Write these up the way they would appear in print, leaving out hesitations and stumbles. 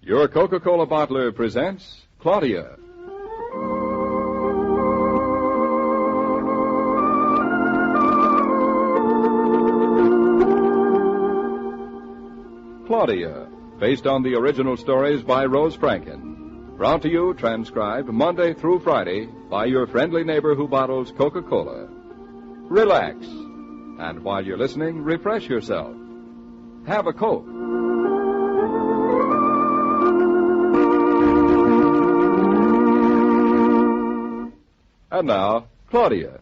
Your Coca-Cola bottler presents Claudia. Claudia, based on the original stories by Rose Franken. Brought to you, transcribed Monday through Friday by your friendly neighbor who bottles Coca-Cola. Relax, and while you're listening, refresh yourself. Have a Coke. And now, Claudia.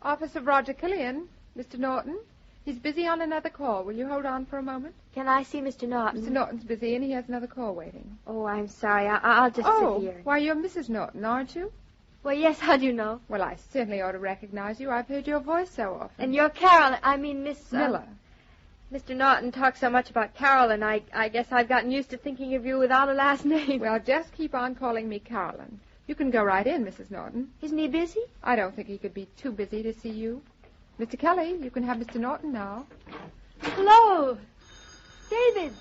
Office of Roger Killian. Mr. Naughton. He's busy on another call. Will you hold on for a moment? Can I see Mr. Naughton? Mr. Naughton's busy, and he has another call waiting. Oh, I'm sorry. I'll just sit here. Why, you're Mrs. Naughton, aren't you? Well, yes, how do you know? Well, I certainly ought to recognize you. I've heard your voice so often. And you're Carol. Miss... Miller. Mr. Naughton talks so much about Carolyn, I guess I've gotten used to thinking of you without a last name. Well, just keep on calling me Carolyn. You can go right in, Mrs. Naughton. Isn't he busy? I don't think he could be too busy to see you. Mr. Kelly, you can have Mr. Naughton now. Hello. David.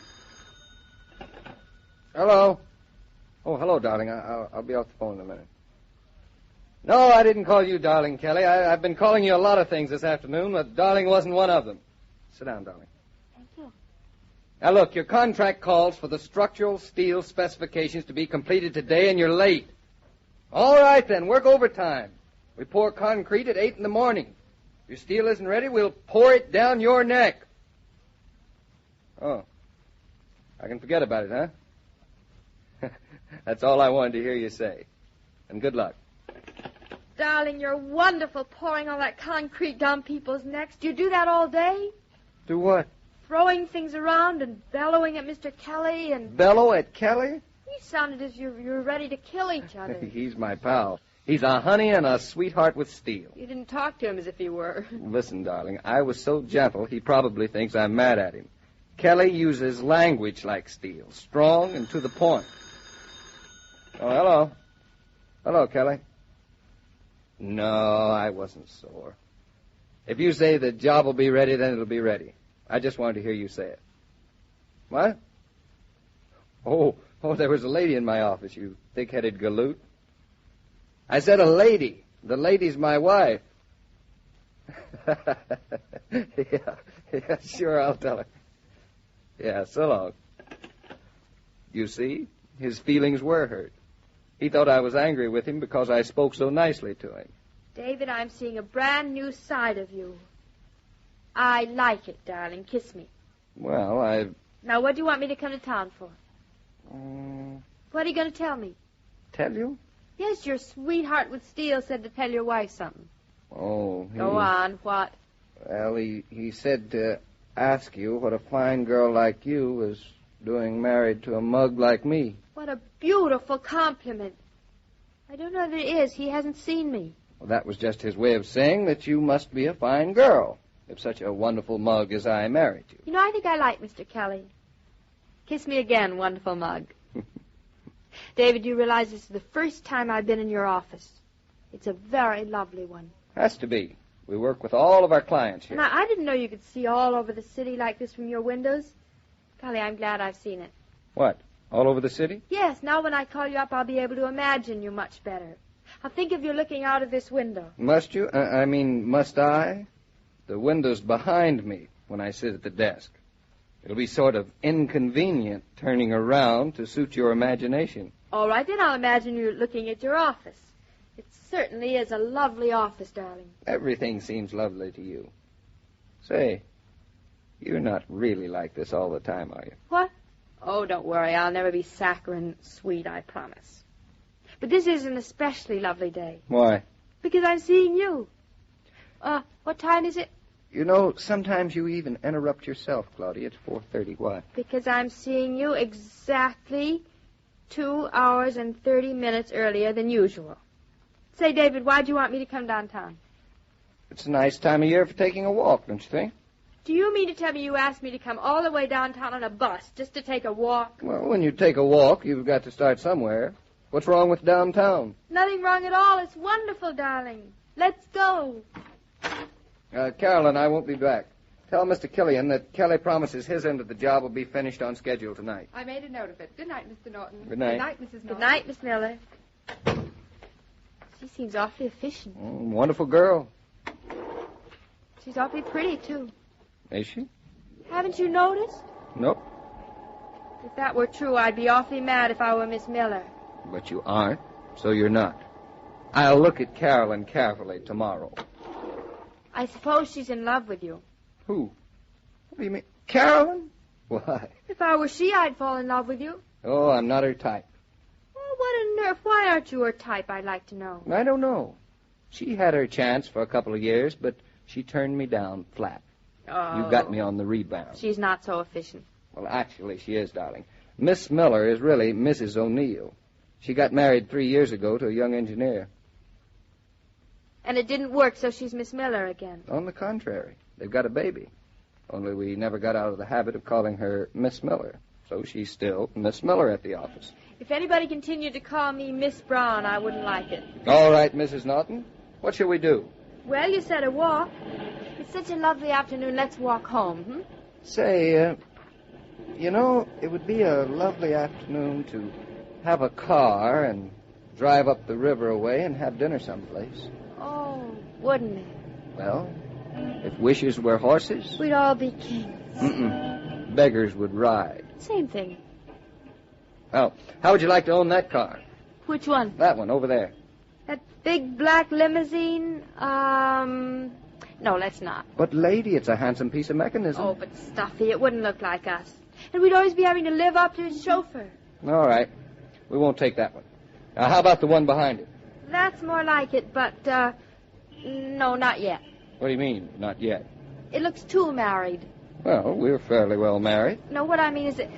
Hello. Oh, hello, darling. I'll be off the phone in a minute. No, I didn't call you darling, Kelly. I've been calling you a lot of things this afternoon, but darling wasn't one of them. Sit down, darling. Thank you. Now, look, your contract calls for the structural steel specifications to be completed today, and you're late. All right, then. Work overtime. We pour concrete at 8 in the morning. If your steel isn't ready, we'll pour it down your neck. Oh. I can forget about it, huh? That's all I wanted to hear you say. And good luck. Darling, you're wonderful pouring all that concrete down people's necks. Do you do that all day? Do what? Throwing things around and bellowing at Mr. Kelly and... Bellow at Kelly? You sounded as you're ready to kill each other. He's my pal. He's a honey and a sweetheart with steel. You didn't talk to him as if he were. Listen, darling, I was so gentle, he probably thinks I'm mad at him. Kelly uses language like steel, strong and to the point. Oh, hello. Hello, Kelly. No, I wasn't sore. If you say the job will be ready, then it'll be ready. I just wanted to hear you say it. What? Oh, there was a lady in my office, you thick-headed galoot. I said a lady. The lady's my wife. Yeah, sure, I'll tell her. Yeah, so long. You see, his feelings were hurt. He thought I was angry with him because I spoke so nicely to him. David, I'm seeing a brand new side of you. I like it, darling. Kiss me. Well, Now, what do you want me to come to town for? What are you going to tell me? Tell you? Yes, your sweetheart with steel said to tell your wife something. Oh, Go on, what? Well, he said to ask you what a fine girl like you was doing married to a mug like me. What a beautiful compliment. I don't know that it is. He hasn't seen me. Well, that was just his way of saying that you must be a fine girl, if such a wonderful mug as I married you. You know, I think I like Mr. Kelly. Kiss me again, wonderful mug. David, you realize this is the first time I've been in your office. It's a very lovely one. Has to be. We work with all of our clients here. And I didn't know you could see all over the city like this from your windows. Golly, I'm glad I've seen it. What? All over the city? Yes, now when I call you up, I'll be able to imagine you much better. I'll think of you looking out of this window. Must you? Must I? The window's behind me when I sit at the desk. It'll be sort of inconvenient turning around to suit your imagination. All right, then I'll imagine you looking at your office. It certainly is a lovely office, darling. Everything seems lovely to you. Say, you're not really like this all the time, are you? What? Oh, don't worry. I'll never be saccharine sweet, I promise. But this is an especially lovely day. Why? Because I'm seeing you. What time is it? You know, sometimes you even interrupt yourself, Claudia. It's 4:30. Why? Because I'm seeing you exactly 2 hours and 30 minutes earlier than usual. Say, David, why do you want me to come downtown? It's a nice time of year for taking a walk, don't you think? Do you mean to tell me you asked me to come all the way downtown on a bus just to take a walk? Well, when you take a walk, you've got to start somewhere. What's wrong with downtown? Nothing wrong at all. It's wonderful, darling. Let's go. Carolyn, I won't be back. Tell Mr. Killian that Kelly promises his end of the job will be finished on schedule tonight. I made a note of it. Good night, Mr. Naughton. Good night. Good night, Mrs. Naughton. Good night, Miss Miller. She seems awfully efficient. Wonderful girl. She's awfully pretty, too. Is she? Haven't you noticed? Nope. If that were true, I'd be awfully mad if I were Miss Miller. But you aren't, so you're not. I'll look at Carolyn carefully tomorrow. I suppose she's in love with you. Who? What do you mean? Carolyn? Why? If I were she, I'd fall in love with you. Oh, I'm not her type. Oh, what a nerve. Why aren't you her type, I'd like to know. I don't know. She had her chance for a couple of years, but she turned me down flat. Oh. You got me on the rebound. She's not so efficient. Well, actually, she is, darling. Miss Miller is really Mrs. O'Neill. She got married 3 years ago to a young engineer. And it didn't work, so she's Miss Miller again. On the contrary, they've got a baby. Only we never got out of the habit of calling her Miss Miller. So she's still Miss Miller at the office. If anybody continued to call me Miss Brown, I wouldn't like it. All right, Mrs. Naughton. What shall we do? Well, you said a walk. It's such a lovely afternoon. Let's walk home, Say, you know, it would be a lovely afternoon to have a car and drive up the river away and have dinner someplace. Oh, wouldn't it? Well, if wishes were horses... We'd all be kings. Beggars would ride. Same thing. Well, how would you like to own that car? Which one? That one, over there. That big black limousine? No, let's not. But, lady, it's a handsome piece of mechanism. Oh, but stuffy. It wouldn't look like us. And we'd always be having to live up to his chauffeur. All right. We won't take that one. Now, how about the one behind it? That's more like it, but, no, not yet. What do you mean, not yet? It looks too married. Well, we're fairly well married. No, what I mean is that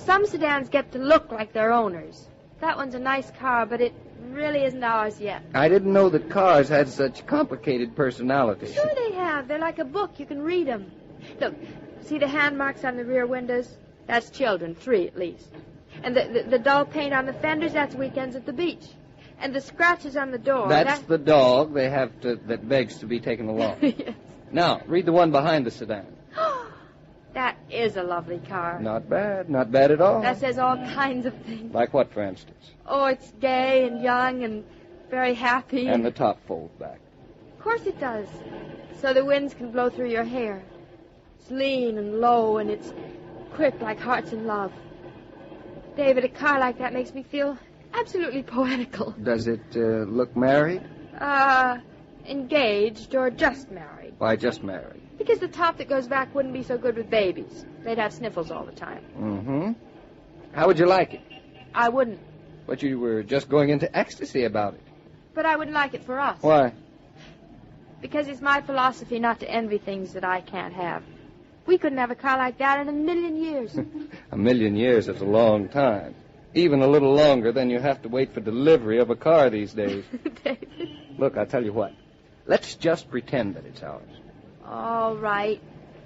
some sedans get to look like their owners. That one's a nice car, but it really isn't ours yet. I didn't know that cars had such complicated personalities. Sure they have. They're like a book. You can read them. Look, see the hand marks on the rear windows? That's children, 3 at least. And the dull paint on the fenders, that's weekends at the beach. And the scratches on the door. That's the dog they have that begs to be taken along. Yes. Now, read the one behind the sedan. That is a lovely car. Not bad at all. That says all kinds of things. Like what, for instance? Oh, it's gay and young and very happy. And the top folds back. Of course it does. So the winds can blow through your hair. It's lean and low, and it's quick like hearts in love. David, a car like that makes me feel absolutely poetical. Does it look married? Engaged or just married. Why just married? Because the top that goes back wouldn't be so good with babies. They'd have sniffles all the time. Mm-hmm. How would you like it? I wouldn't. But you were just going into ecstasy about it. But I wouldn't like it for us. Why? Because it's my philosophy not to envy things that I can't have. We couldn't have a car like that in a million years. A million years is a long time. Even a little longer than you have to wait for delivery of a car these days. David. Look, I'll tell you what. Let's just pretend that it's ours. All right.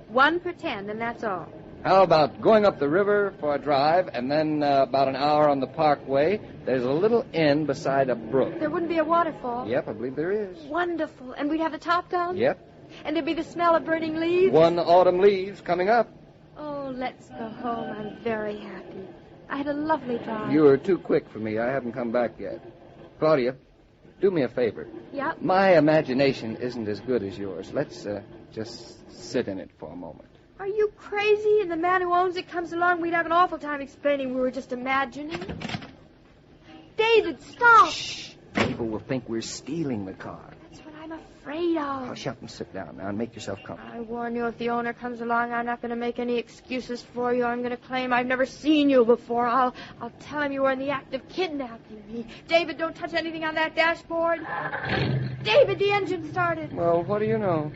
One pretend, and that's all. How about going up the river for a drive, and then about an hour on the parkway, there's a little inn beside a brook. There wouldn't be a waterfall. Yep, I believe there is. Wonderful. And we'd have the top down? Yep. And there'd be the smell of burning leaves? One autumn leaves coming up. Oh, let's go home. I'm very happy. I had a lovely drive. You were too quick for me. I haven't come back yet. Claudia, do me a favor. Yep. My imagination isn't as good as yours. Let's just sit in it for a moment. Are you crazy? And the man who owns it comes along, we'd have an awful time explaining we were just imagining. David, stop! Shh! People will think we're stealing the car. That's what I'm afraid of. Hush up and sit down now and make yourself comfortable. I warn you, if the owner comes along, I'm not going to make any excuses for you. I'm going to claim I've never seen you before. I'll tell him you were in the act of kidnapping me. David, don't touch anything on that dashboard. David, the engine started. Well, what do you know?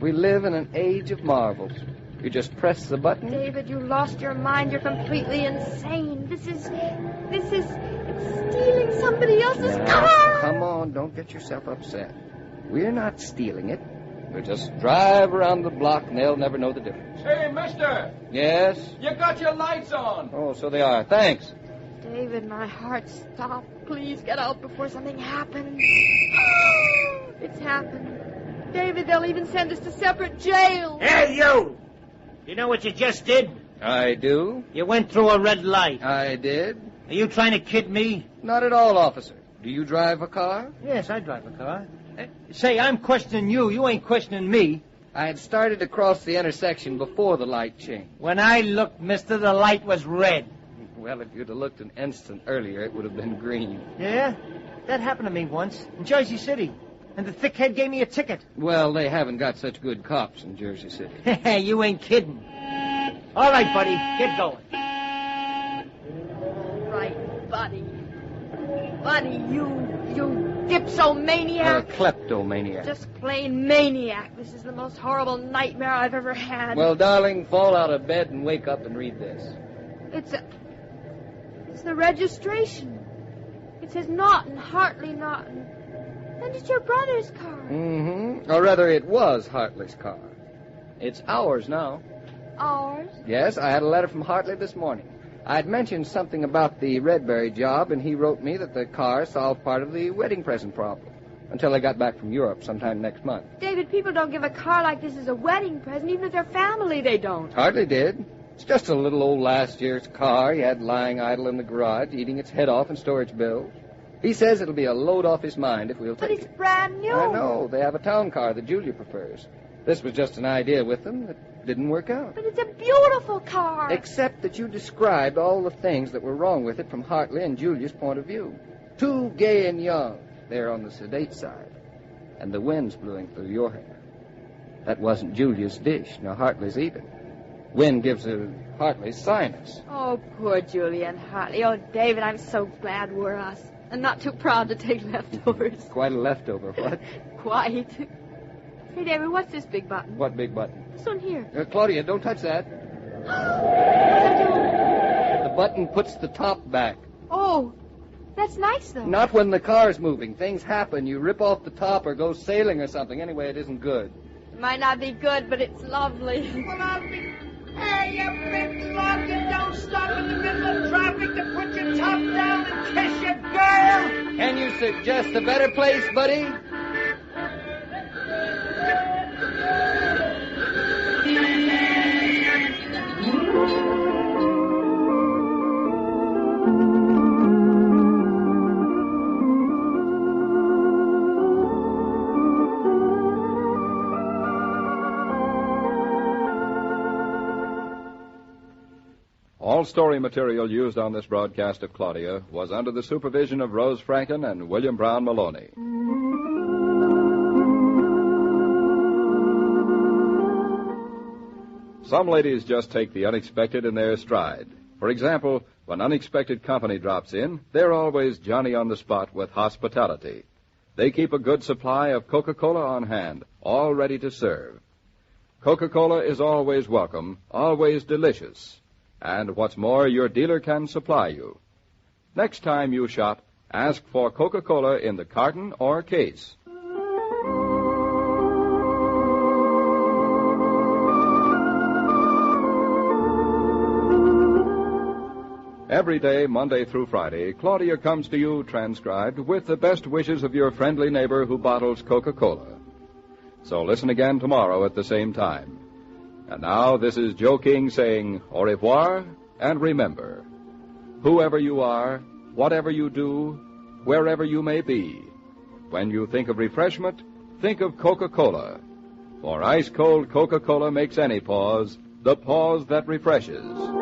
We live in an age of marvels. You just press the button. David, you lost your mind. You're completely insane. This is it's stealing somebody else's car. Come on, don't get yourself upset. We're not stealing it. We'll just drive around the block and they'll never know the difference. Hey, mister! Yes? You got your lights on. Oh, so they are. Thanks. David, my heart stopped. please get out before something happens. It's happened. David, they'll even send us to separate jails. Hey, you! You know what you just did? I do. You went through a red light. I did. Are you trying to kid me? Not at all, officer. Do you drive a car? Yes, I drive a car. Say, I'm questioning you. You ain't questioning me. I had started to cross the intersection before the light changed. When I looked, mister, the light was red. Well, if you'd have looked an instant earlier, it would have been green. Yeah? That happened to me once in Jersey City. And the thickhead gave me a ticket. Well, they haven't got such good cops in Jersey City. Hey, you ain't kidding. All right, buddy. Get going. All right, buddy. Buddy, you dipsomaniac. A kleptomaniac. Just plain maniac. This is the most horrible nightmare I've ever had. Well, darling, fall out of bed and wake up and read this. It's the registration. It says Naughton, Hartley Naughton. And it's your brother's car. Mm-hmm. Or rather, it was Hartley's car. It's ours now. Ours? Yes, I had a letter from Hartley this morning. I'd mentioned something about the Redbury job, and he wrote me that the car solved part of the wedding present problem until they got back from Europe sometime next month. David, people don't give a car like this as a wedding present. Even if they're family, they don't. Hartley did. It's just a little old last year's car he had lying idle in the garage, eating its head off in storage bills. He says it'll be a load off his mind if we'll take it. But it's brand new. I know. They have a town car that Julia prefers. This was just an idea with them that didn't work out. But it's a beautiful car. Except that you described all the things that were wrong with it from Hartley and Julia's point of view. Too gay and young. They're on the sedate side. And the wind's blowing through your hair. That wasn't Julia's dish. Now Hartley's even. Wind gives her Hartley's sinus. Oh, poor Julia and Hartley. Oh, David, I'm so glad we're us. And not too proud to take leftovers. Quite a leftover, what? Quite. Hey, David, what's this big button? What big button? This one here. Claudia, don't touch that. What's that doing? The button puts the top back. Oh, that's nice, though. Not when the car's moving. Things happen. You rip off the top or go sailing or something. Anyway, it isn't good. It might not be good, but it's lovely. Well, I'll be... Hey, you big slug, you don't stop in the middle of traffic to put your top down and kiss your girl. Can you suggest a better place, buddy? All story material used on this broadcast of Claudia was under the supervision of Rose Franken and William Brown Meloney. Some ladies just take the unexpected in their stride. For example, when unexpected company drops in, they're always Johnny on the spot with hospitality. They keep a good supply of Coca-Cola on hand, all ready to serve. Coca-Cola is always welcome, always delicious. And what's more, your dealer can supply you. Next time you shop, ask for Coca-Cola in the carton or case. Every day, Monday through Friday, Claudia comes to you transcribed with the best wishes of your friendly neighbor who bottles Coca-Cola. So listen again tomorrow at the same time. And now, this is Joe King saying au revoir, and remember, whoever you are, whatever you do, wherever you may be, when you think of refreshment, think of Coca-Cola. For ice-cold Coca-Cola makes any pause the pause that refreshes.